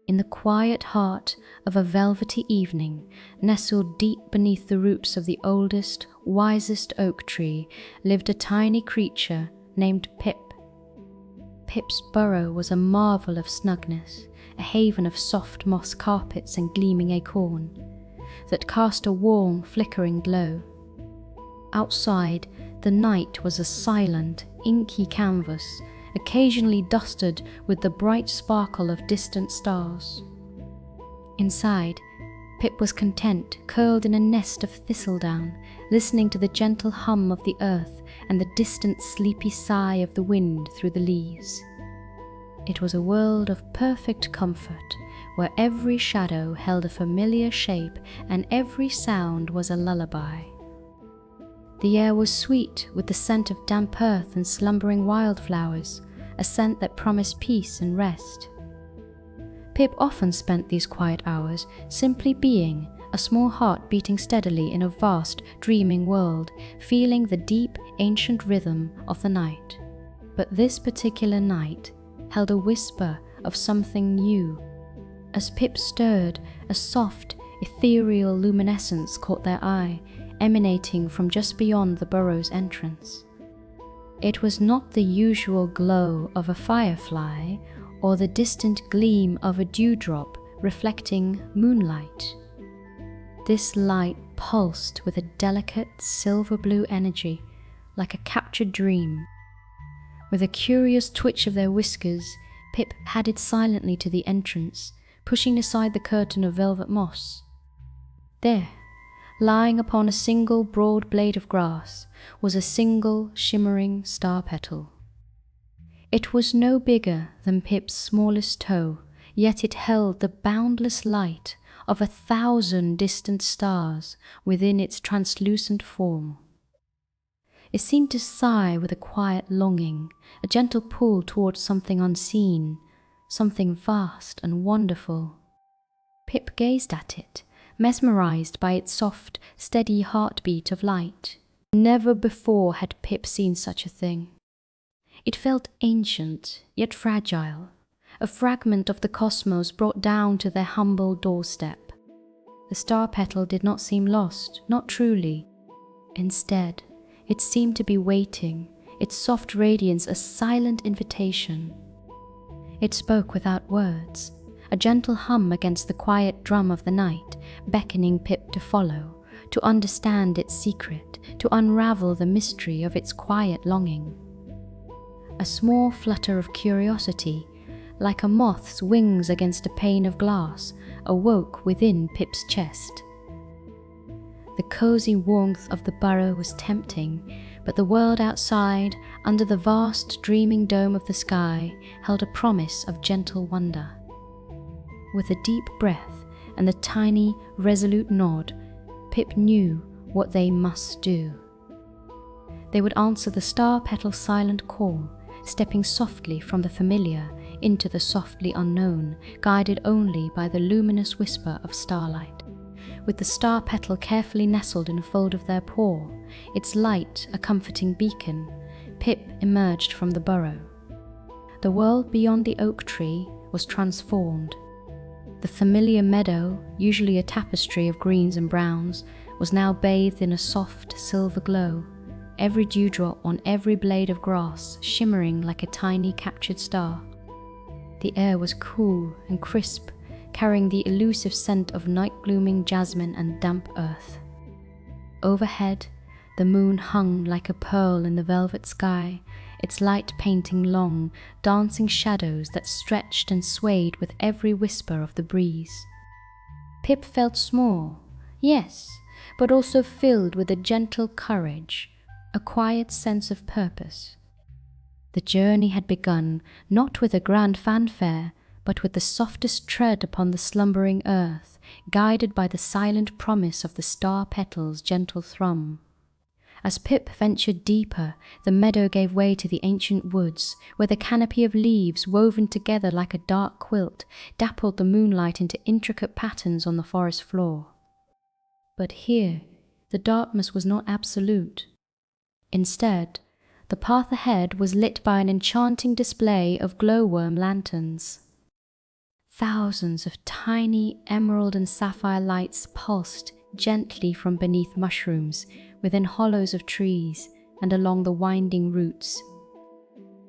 In the quiet heart of a velvety evening, nestled deep beneath the roots of the oldest, wisest oak tree, lived a tiny creature named Pip. Pip's burrow was a marvel of snugness, a haven of soft moss carpets and gleaming acorn, that cast a warm, flickering glow. Outside, the night was a silent, inky canvas, occasionally dusted with the bright sparkle of distant stars. Inside, Pip was content, curled in a nest of thistledown, listening to the gentle hum of the earth and the distant sleepy sigh of the wind through the leaves. It was a world of perfect comfort, where every shadow held a familiar shape and every sound was a lullaby. The air was sweet with the scent of damp earth and slumbering wildflowers, a scent that promised peace and rest. Pip often spent these quiet hours simply being, a small heart beating steadily in a vast, dreaming world, feeling the deep, ancient rhythm of the night. But this particular night held a whisper of something new. As Pip stirred, a soft, ethereal luminescence caught their eye, emanating from just beyond the burrow's entrance. It was not the usual glow of a firefly or the distant gleam of a dewdrop reflecting moonlight. This light pulsed with a delicate silver-blue energy, like a captured dream. With a curious twitch of their whiskers, Pip padded silently to the entrance, pushing aside the curtain of velvet moss. There, lying upon a single broad blade of grass, was a single shimmering star petal. It was no bigger than Pip's smallest toe, yet it held the boundless light of 1,000 distant stars within its translucent form. It seemed to sigh with a quiet longing, a gentle pull towards something unseen, something vast and wonderful. Pip gazed at it, mesmerized by its soft, steady heartbeat of light. Never before had Pip seen such a thing. It felt ancient, yet fragile, a fragment of the cosmos brought down to their humble doorstep. The star petal did not seem lost, not truly. Instead, it seemed to be waiting, its soft radiance a silent invitation. It spoke without words, a gentle hum against the quiet drum of the night, beckoning Pip to follow, to understand its secret, to unravel the mystery of its quiet longing. A small flutter of curiosity, like a moth's wings against a pane of glass, awoke within Pip's chest. The cozy warmth of the burrow was tempting, but the world outside, under the vast dreaming dome of the sky, held a promise of gentle wonder. With a deep breath and a tiny, resolute nod, Pip knew what they must do. They would answer the star petal's silent call, stepping softly from the familiar into the softly unknown, guided only by the luminous whisper of starlight. With the star petal carefully nestled in a fold of their paw, its light a comforting beacon, Pip emerged from the burrow. The world beyond the oak tree was transformed. The familiar meadow, usually a tapestry of greens and browns, was now bathed in a soft silver glow, every dewdrop on every blade of grass shimmering like a tiny captured star. The air was cool and crisp, carrying the elusive scent of night-blooming jasmine and damp earth. Overhead, the moon hung like a pearl in the velvet sky, its light painting long, dancing shadows that stretched and swayed with every whisper of the breeze. Pip felt small, yes, but also filled with a gentle courage, a quiet sense of purpose. The journey had begun not with a grand fanfare, but with the softest tread upon the slumbering earth, guided by the silent promise of the star petal's gentle thrum. As Pip ventured deeper, the meadow gave way to the ancient woods, where the canopy of leaves, woven together like a dark quilt, dappled the moonlight into intricate patterns on the forest floor. But here, the darkness was not absolute. Instead, the path ahead was lit by an enchanting display of glowworm lanterns. Thousands of tiny emerald and sapphire lights pulsed gently from beneath mushrooms, within hollows of trees, and along the winding roots.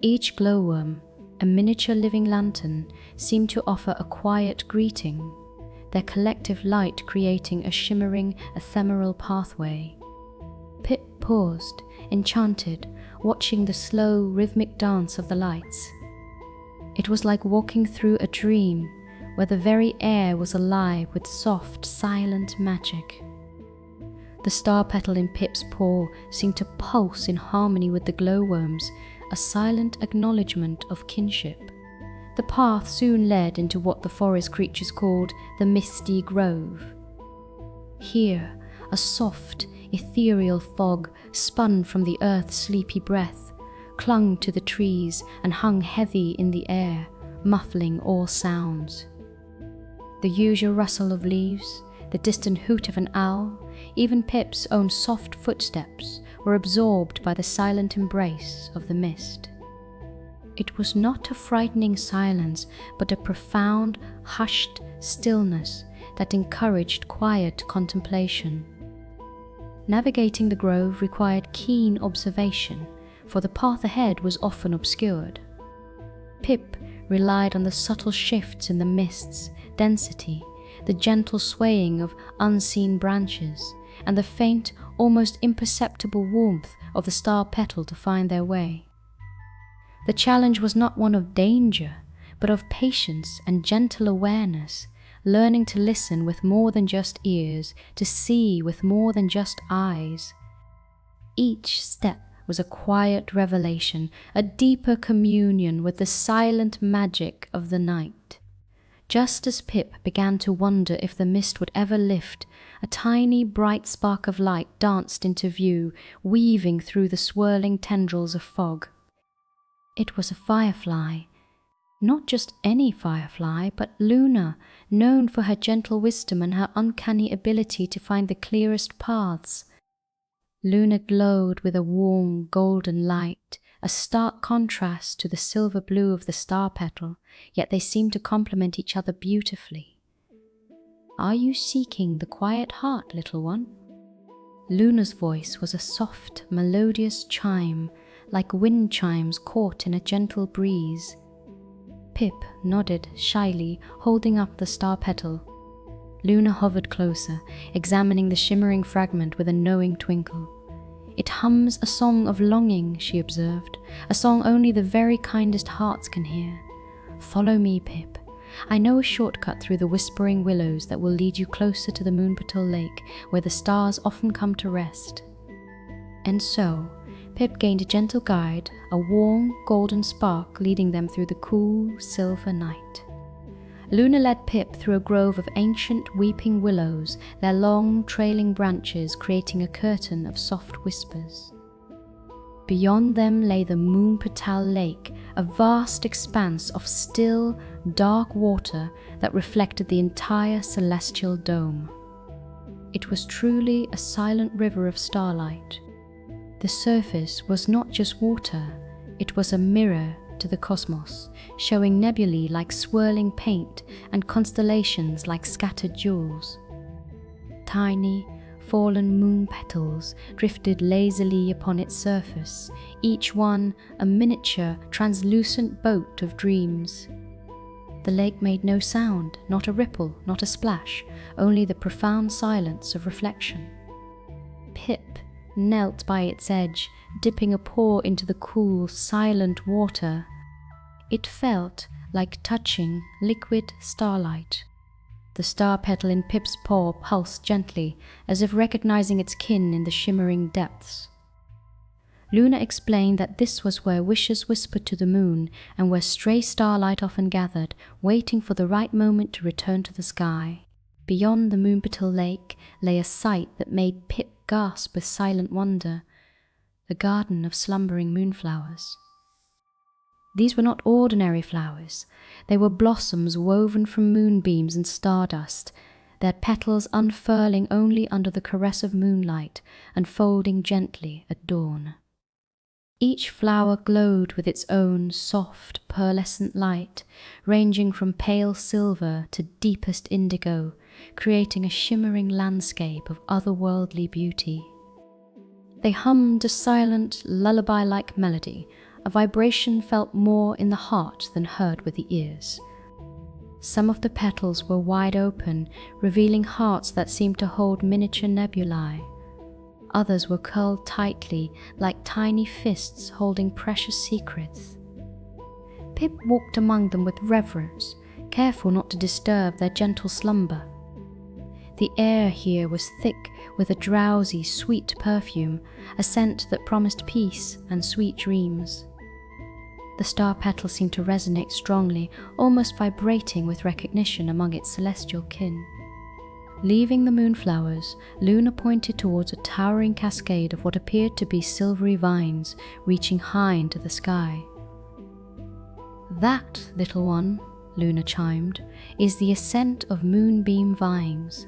Each glowworm, a miniature living lantern, seemed to offer a quiet greeting, their collective light creating a shimmering, ephemeral pathway. Pip paused, enchanted, watching the slow, rhythmic dance of the lights. It was like walking through a dream, where the very air was alive with soft, silent magic. The star petal in Pip's paw seemed to pulse in harmony with the glowworms, a silent acknowledgement of kinship. The path soon led into what the forest creatures called the Misty Grove. Here, a soft, ethereal fog spun from the earth's sleepy breath, clung to the trees and hung heavy in the air, muffling all sounds. The usual rustle of leaves, the distant hoot of an owl, even Pip's own soft footsteps were absorbed by the silent embrace of the mist. It was not a frightening silence, but a profound, hushed stillness that encouraged quiet contemplation. Navigating the grove required keen observation, for the path ahead was often obscured. Pip relied on the subtle shifts in the mist's density, the gentle swaying of unseen branches, and the faint, almost imperceptible warmth of the star petal to find their way. The challenge was not one of danger, but of patience and gentle awareness, learning to listen with more than just ears, to see with more than just eyes. Each step was a quiet revelation, a deeper communion with the silent magic of the night. Just as Pip began to wonder if the mist would ever lift, a tiny bright spark of light danced into view, weaving through the swirling tendrils of fog. It was a firefly. Not just any firefly, but Luna, known for her gentle wisdom and her uncanny ability to find the clearest paths. Luna glowed with a warm, golden light, a stark contrast to the silver blue of the star petal, yet they seemed to complement each other beautifully. "Are you seeking the quiet heart, little one?" Luna's voice was a soft, melodious chime, like wind chimes caught in a gentle breeze. Pip nodded shyly, holding up the star petal. Luna hovered closer, examining the shimmering fragment with a knowing twinkle. "It hums a song of longing," she observed, "a song only the very kindest hearts can hear. Follow me, Pip. I know a shortcut through the whispering willows that will lead you closer to the Petal Lake, where the stars often come to rest." And so, Pip gained a gentle guide, a warm, golden spark leading them through the cool, silver night. Luna led Pip through a grove of ancient weeping willows, their long, trailing branches creating a curtain of soft whispers. Beyond them lay the Petal Lake, a vast expanse of still, dark water that reflected the entire celestial dome. It was truly a silent river of starlight. The surface was not just water, it was a mirror to the cosmos, showing nebulae like swirling paint and constellations like scattered jewels. Tiny, fallen moon petals drifted lazily upon its surface, each one a miniature, translucent boat of dreams. The lake made no sound, not a ripple, not a splash, only the profound silence of reflection. Pip knelt by its edge, dipping a paw into the cool, silent water. It felt like touching liquid starlight. The star petal in Pip's paw pulsed gently, as if recognizing its kin in the shimmering depths. Luna explained that this was where wishes whispered to the moon, and where stray starlight often gathered, waiting for the right moment to return to the sky. Beyond the Petal Lake lay a sight that made Pip gasp with silent wonder: the garden of slumbering moonflowers. These were not ordinary flowers. They were blossoms woven from moonbeams and stardust, their petals unfurling only under the caress of moonlight and folding gently at dawn. Each flower glowed with its own soft, pearlescent light, ranging from pale silver to deepest indigo, creating a shimmering landscape of otherworldly beauty. They hummed a silent, lullaby-like melody, a vibration felt more in the heart than heard with the ears. Some of the petals were wide open, revealing hearts that seemed to hold miniature nebulae. Others were curled tightly, like tiny fists holding precious secrets. Pip walked among them with reverence, careful not to disturb their gentle slumber. The air here was thick with a drowsy, sweet perfume, a scent that promised peace and sweet dreams. The star petal seemed to resonate strongly, almost vibrating with recognition among its celestial kin. Leaving the moonflowers, Luna pointed towards a towering cascade of what appeared to be silvery vines reaching high into the sky. "That, little one," Luna chimed, "is the ascent of moonbeam vines.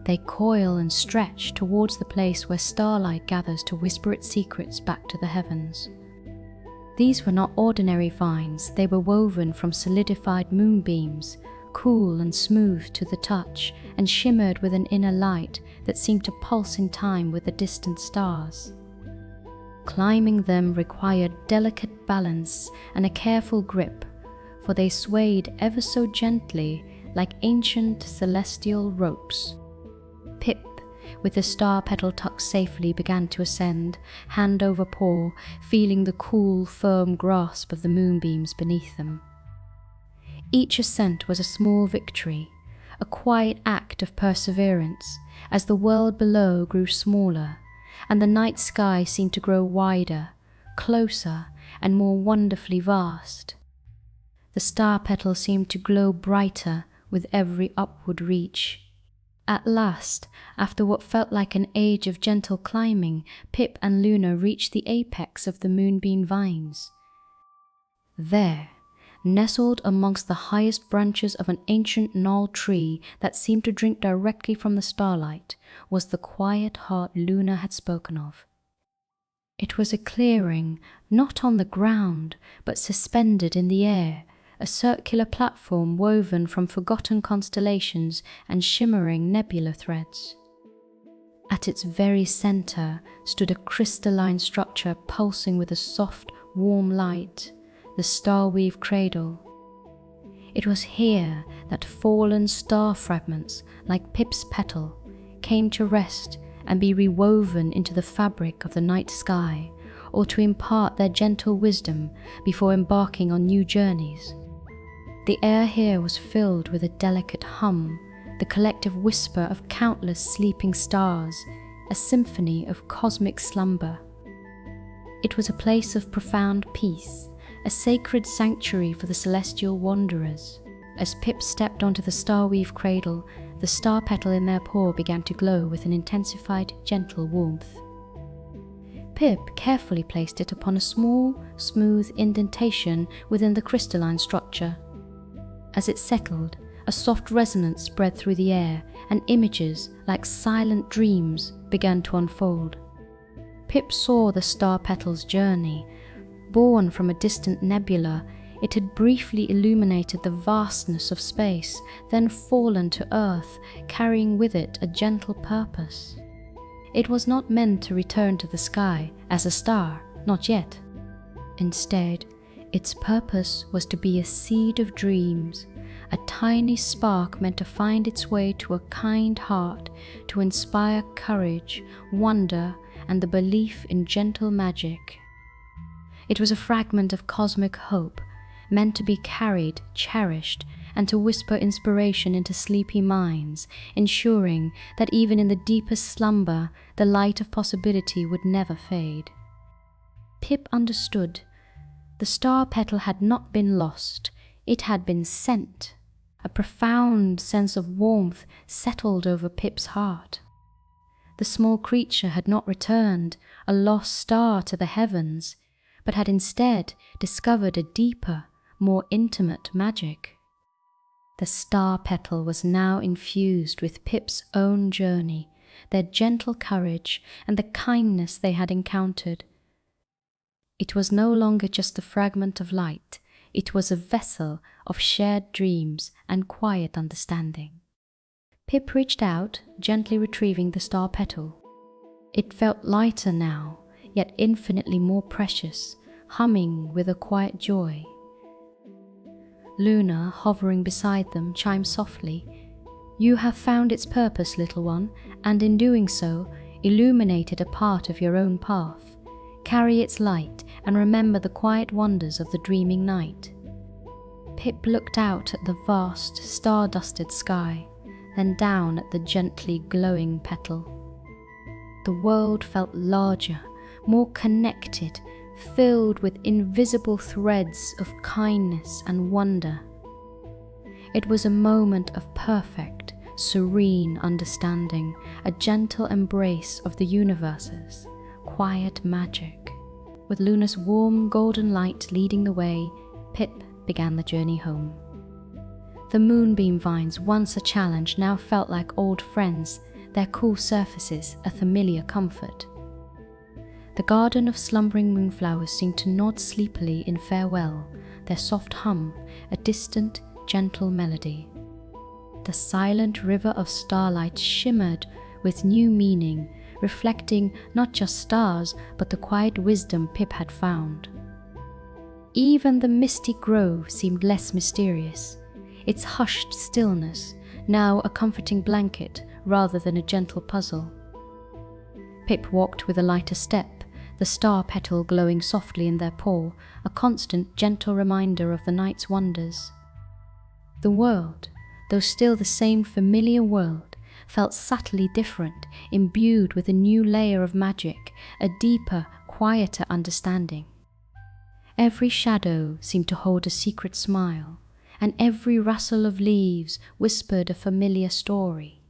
They coil and stretch towards the place where starlight gathers to whisper its secrets back to the heavens." These were not ordinary vines, they were woven from solidified moonbeams, cool and smooth to the touch, and shimmered with an inner light that seemed to pulse in time with the distant stars. Climbing them required delicate balance and a careful grip, for they swayed ever so gently like ancient celestial ropes. Pip, with the star petal tucked safely, began to ascend, hand over paw, feeling the cool, firm grasp of the moonbeams beneath them. Each ascent was a small victory, a quiet act of perseverance, as the world below grew smaller, and the night sky seemed to grow wider, closer, and more wonderfully vast. The star petal seemed to glow brighter with every upward reach. At last, after what felt like an age of gentle climbing, Pip and Luna reached the apex of the moonbeam vines. There, nestled amongst the highest branches of an ancient gnarled tree that seemed to drink directly from the starlight, was the quiet heart Luna had spoken of. It was a clearing, not on the ground, but suspended in the air, a circular platform woven from forgotten constellations and shimmering nebula threads. At its very center stood a crystalline structure pulsing with a soft, warm light, the star-weave cradle. It was here that fallen star fragments, like Pip's petal, came to rest and be rewoven into the fabric of the night sky, or to impart their gentle wisdom before embarking on new journeys. The air here was filled with a delicate hum, the collective whisper of countless sleeping stars, a symphony of cosmic slumber. It was a place of profound peace, a sacred sanctuary for the celestial wanderers. As Pip stepped onto the star-weave cradle, the star petal in their paw began to glow with an intensified, gentle warmth. Pip carefully placed it upon a small, smooth indentation within the crystalline structure. As it settled, a soft resonance spread through the air, and images, like silent dreams, began to unfold. Pip saw the star petal's journey. Born from a distant nebula, it had briefly illuminated the vastness of space, then fallen to Earth, carrying with it a gentle purpose. It was not meant to return to the sky as a star, not yet. Instead, its purpose was to be a seed of dreams, a tiny spark meant to find its way to a kind heart, to inspire courage, wonder, and the belief in gentle magic. It was a fragment of cosmic hope, meant to be carried, cherished, and to whisper inspiration into sleepy minds, ensuring that even in the deepest slumber, the light of possibility would never fade. Pip understood. The star petal had not been lost, it had been sent. A profound sense of warmth settled over Pip's heart. The small creature had not returned, a lost star to the heavens, but had instead discovered a deeper, more intimate magic. The star petal was now infused with Pip's own journey, their gentle courage, and the kindness they had encountered. It was no longer just a fragment of light, it was a vessel of shared dreams and quiet understanding. Pip reached out, gently retrieving the star petal. It felt lighter now, yet infinitely more precious, humming with a quiet joy. Luna, hovering beside them, chimed softly, "You have found its purpose, little one, and in doing so, illuminated a part of your own path. Carry its light and remember the quiet wonders of the dreaming night." Pip looked out at the vast, star-dusted sky, then down at the gently glowing petal. The world felt larger, more connected, filled with invisible threads of kindness and wonder. It was a moment of perfect, serene understanding, a gentle embrace of the universe's quiet magic. With Luna's warm golden light leading the way, Pip began the journey home. The moonbeam vines, once a challenge, now felt like old friends, their cool surfaces a familiar comfort. The garden of slumbering moonflowers seemed to nod sleepily in farewell, their soft hum a distant, gentle melody. The silent river of starlight shimmered with new meaning, reflecting not just stars, but the quiet wisdom Pip had found. Even the misty grove seemed less mysterious, its hushed stillness now a comforting blanket rather than a gentle puzzle. Pip walked with a lighter step, the star petal glowing softly in their paw, a constant, gentle reminder of the night's wonders. The world, though still the same familiar world, felt subtly different, imbued with a new layer of magic, a deeper, quieter understanding. Every shadow seemed to hold a secret smile, and every rustle of leaves whispered a familiar story.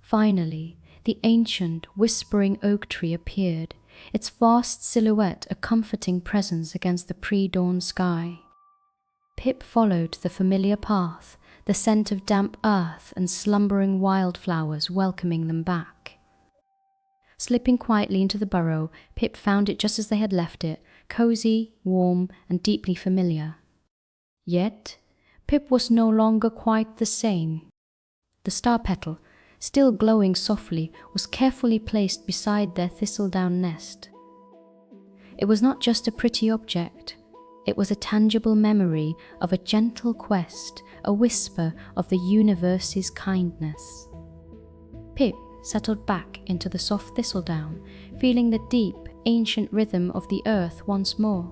Finally, the ancient, whispering oak tree appeared, its vast silhouette a comforting presence against the pre-dawn sky. Pip followed the familiar path, the scent of damp earth and slumbering wildflowers welcoming them back. Slipping quietly into the burrow, Pip found it just as they had left it, cozy, warm, and deeply familiar. Yet, Pip was no longer quite the same. The star petal, still glowing softly, was carefully placed beside their thistledown nest. It was not just a pretty object, it was a tangible memory of a gentle quest, a whisper of the universe's kindness. Pip settled back into the soft thistledown, feeling the deep, ancient rhythm of the earth once more.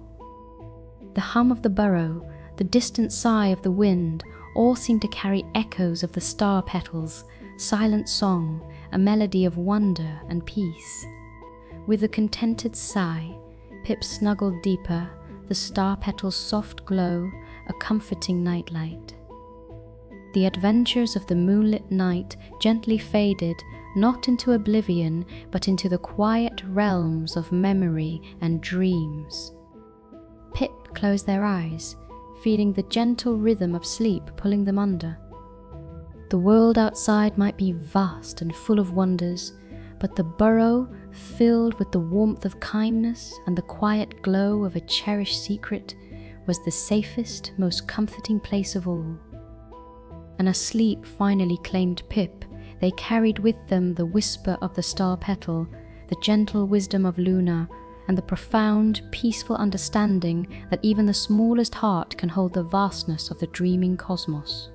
The hum of the burrow, the distant sigh of the wind, all seemed to carry echoes of the star petals, silent song, a melody of wonder and peace. With a contented sigh, Pip snuggled deeper, the star petal's soft glow a comforting nightlight. The adventures of the moonlit night gently faded, not into oblivion, but into the quiet realms of memory and dreams. Pip closed their eyes, feeling the gentle rhythm of sleep pulling them under. The world outside might be vast and full of wonders, but the burrow, filled with the warmth of kindness and the quiet glow of a cherished secret, was the safest, most comforting place of all. And as sleep finally claimed Pip, they carried with them the whisper of the star petal, the gentle wisdom of Luna, and the profound, peaceful understanding that even the smallest heart can hold the vastness of the dreaming cosmos.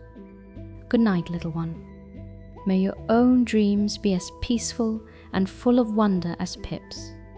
Good night, little one. May your own dreams be as peaceful and full of wonder as Pip's.